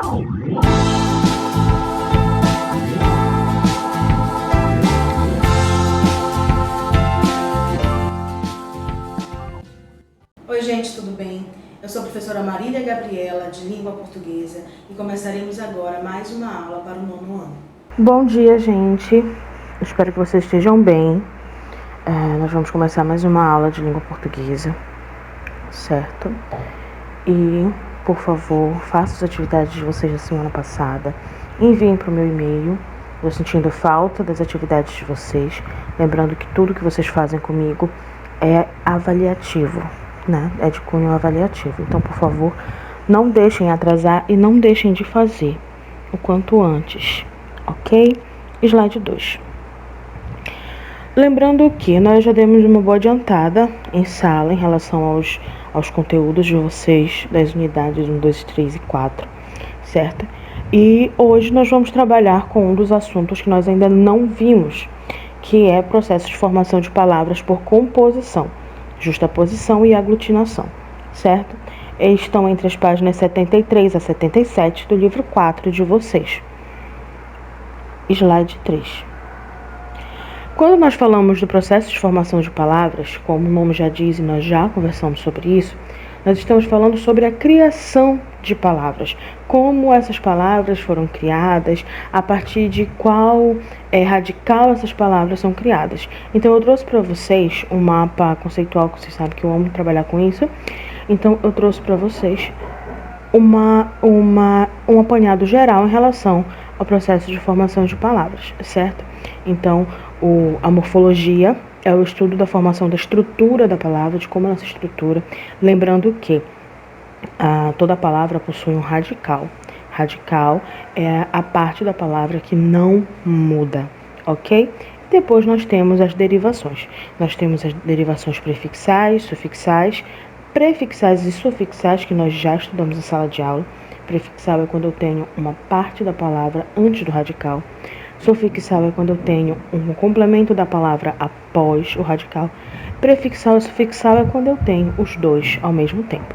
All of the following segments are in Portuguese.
Oi gente, tudo bem? Eu sou a professora Marília Gabriela, de Língua Portuguesa, e começaremos agora mais uma aula para o 9º ano. Bom dia, gente. Espero que vocês estejam bem. Nós vamos começar mais uma aula de Língua Portuguesa, certo? E, por favor, façam as atividades de vocês da semana passada. Enviem para o meu e-mail. Estou sentindo falta das atividades de vocês. Lembrando que tudo que vocês fazem comigo é avaliativo, né? É de cunho avaliativo. Então, por favor, não deixem atrasar e não deixem de fazer o quanto antes, ok? Slide 2. Lembrando que nós já demos uma boa adiantada em sala em relação aos conteúdos de vocês das unidades 1, 2, 3 e 4, certo? E hoje nós vamos trabalhar com um dos assuntos que nós ainda não vimos, que é processo de formação de palavras por composição, justaposição e aglutinação, certo? Estão entre as páginas 73 a 77 do livro 4 de vocês. Slide 3. Quando nós falamos do processo de formação de palavras, como o nome já diz e nós já conversamos sobre isso, nós estamos falando sobre a criação de palavras, como essas palavras foram criadas, a partir de qual radical essas palavras são criadas. Então eu trouxe para vocês um mapa conceitual, que vocês sabem que eu amo trabalhar com isso. Então eu trouxe para vocês um apanhado geral em relação ao processo de formação de palavras, certo? Então, a morfologia é o estudo da formação da estrutura da palavra, de como ela se estrutura. Lembrando que toda palavra possui um radical. Radical é a parte da palavra que não muda, ok? Depois nós temos as derivações. Nós temos as derivações prefixais, sufixais, prefixais e sufixais, que nós já estudamos em sala de aula. Prefixal é quando eu tenho uma parte da palavra antes do radical. Sufixal é quando eu tenho um complemento da palavra após o radical. Prefixal e sufixal é quando eu tenho os dois ao mesmo tempo,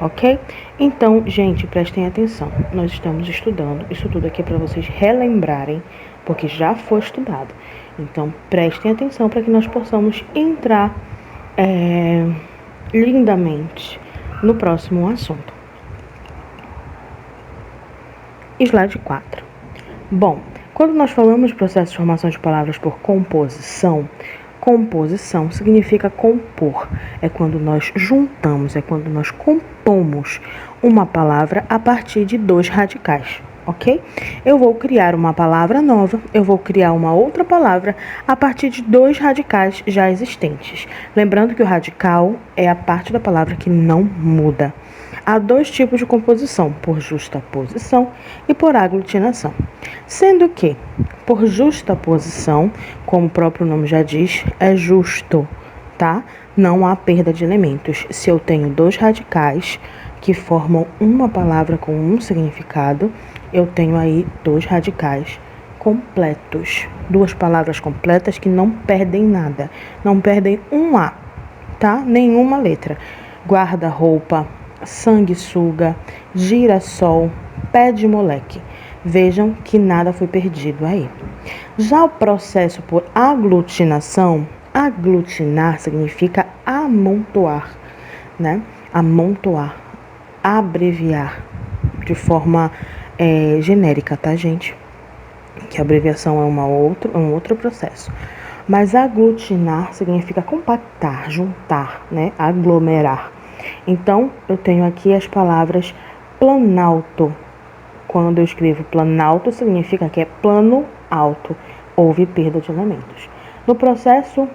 ok? Então, gente, prestem atenção. Nós estamos estudando. Isso tudo aqui é para vocês relembrarem, porque já foi estudado. Então, prestem atenção para que nós possamos entrar lindamente no próximo assunto. Slide 4. Bom, quando nós falamos de processo de formação de palavras por composição, composição significa compor. É quando nós juntamos, é quando nós compomos uma palavra a partir de dois radicais, ok? Eu vou criar uma palavra nova, eu vou criar uma outra palavra a partir de dois radicais já existentes. Lembrando que o radical é a parte da palavra que não muda. Há dois tipos de composição, por justaposição e por aglutinação. Sendo que, por justaposição, como o próprio nome já diz, é justo, tá? Não há perda de elementos. Se eu tenho dois radicais que formam uma palavra com um significado, eu tenho aí dois radicais completos. Duas palavras completas que não perdem nada. Não perdem um A, tá? Nenhuma letra. Guarda-roupa, sanguessuga, girassol, pé de moleque. Vejam que nada foi perdido aí. Já o processo por aglutinação, aglutinar significa amontoar, né? Amontoar, abreviar de forma genérica, tá, gente? Que a abreviação é um outro processo. Mas aglutinar significa compactar, juntar, né? Aglomerar. Então, eu tenho aqui as palavras planalto. Quando eu escrevo planalto, significa que é plano alto. Houve perda de elementos. No processo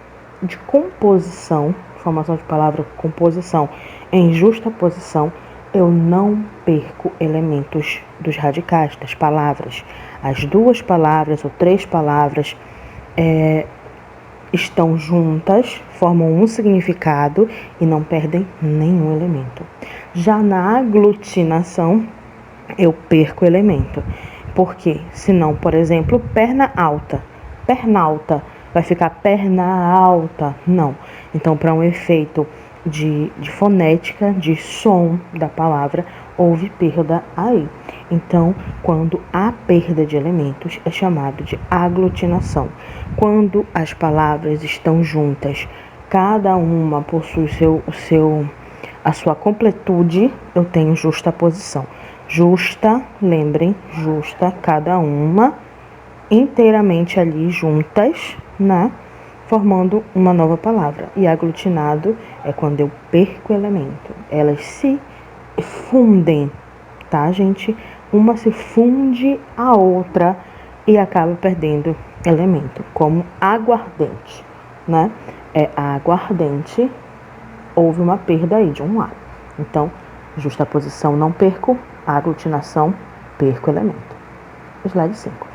de composição, formação de palavra, composição em justaposição, eu não perco elementos dos radicais, das palavras. As duas palavras ou três palavras estão juntas, formam um significado e não perdem nenhum elemento. Já na aglutinação, eu perco elemento. Por quê? Senão, por exemplo, perna alta. Pernalta. Vai ficar perna alta? Não. Então, para um efeito de fonética, de som da palavra, houve perda aí. Então, quando há perda de elementos, é chamado de aglutinação. Quando as palavras estão juntas, cada uma possui a sua completude, eu tenho justaposição. Justa, lembrem, justa, cada uma inteiramente ali juntas, né? Formando uma nova palavra. E aglutinado é quando eu perco o elemento. Elas se fundem, tá, gente? Uma se funde a outra e acaba perdendo elemento, como aguardente, né? É aguardente, houve uma perda aí de um A. Então, justaposição não perco, aglutinação perco elemento. Slide 5.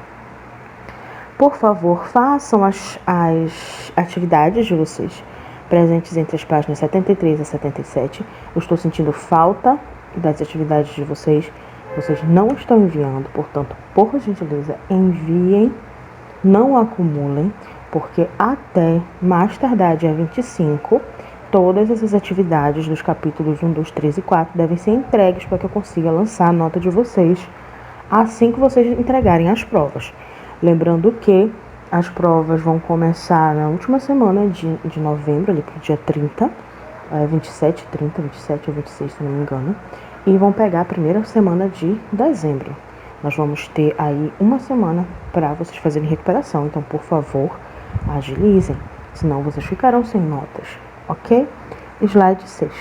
Por favor, façam as atividades de vocês presentes entre as páginas 73 a 77. Eu estou sentindo falta das atividades de vocês. Vocês não estão enviando, portanto, por gentileza, enviem, não acumulem, porque até mais tardar dia 25, todas essas atividades dos capítulos 1, 2, 3 e 4 devem ser entregues para que eu consiga lançar a nota de vocês assim que vocês entregarem as provas. Lembrando que as provas vão começar na última semana de novembro, ali pro dia 30, 27 ou 26, se não me engano, e vão pegar a primeira semana de dezembro. Nós vamos ter aí uma semana para vocês fazerem recuperação, então, por favor, agilizem, senão vocês ficarão sem notas, ok? Slide 6.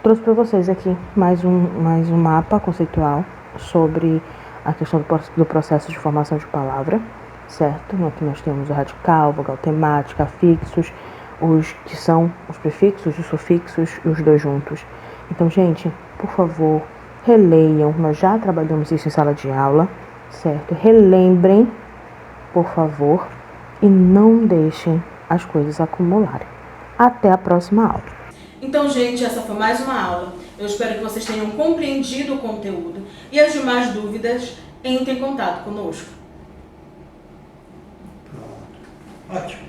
Trouxe para vocês aqui mais um mapa conceitual sobre a questão do processo de formação de palavra, certo? Aqui nós temos o radical, vogal temática, afixos, os que são os prefixos, os sufixos e os dois juntos. Então, gente, por favor, releiam. Nós já trabalhamos isso em sala de aula, certo? Relembrem, por favor, e não deixem as coisas acumularem. Até a próxima aula. Então, gente, essa foi mais uma aula. Eu espero que vocês tenham compreendido o conteúdo e as demais dúvidas, entrem em contato conosco. Pronto. Ótimo.